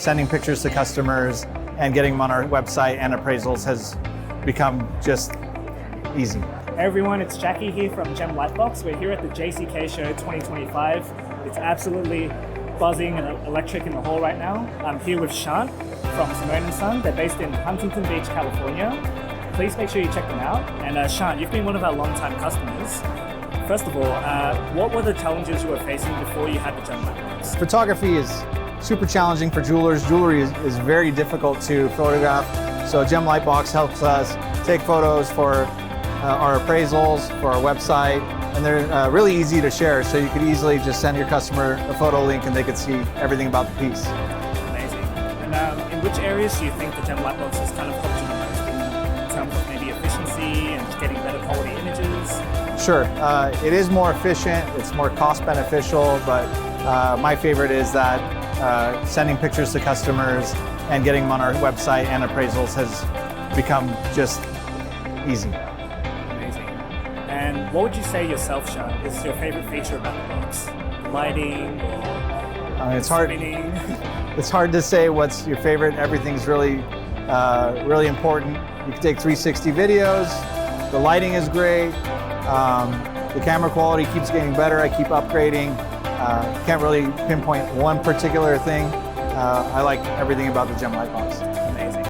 sending pictures to customers and getting them on our website and appraisals has become just easy. Hey everyone, it's Jackie here from GemLightbox. We're here at the JCK show 2025. It's absolutely buzzing and electric in the hall right now. I'm here with Shant from Simone & Son. They're based in Huntington Beach, California. Please make sure you check them out. And Shant, you've been one of our long-time customers. First of all, what were the challenges you were facing before you had the GemLightbox? Photography is super challenging for jewelers. Jewelry is very difficult to photograph. So GemLightbox helps us take photos for our appraisals, for our website, and they're really easy to share. So you could easily just send your customer a photo link and they could see everything about the piece. Amazing. And in which areas do you think the GemLightbox has kind of helped you the most in terms of maybe efficiency and getting better quality images? Sure, it is more efficient, it's more cost beneficial, but my favorite is that sending pictures to customers and getting them on our website and appraisals has become just easy. Amazing. And what would you say yourself, Shant, is your favorite feature about the box? Lighting or it's hard. spinning? It's hard to say what's your favorite. Everything's really, really important. You can take 360 videos. The lighting is great. The camera quality keeps getting better. I keep upgrading. Can't really pinpoint one particular thing. I like everything about the GemLightbox.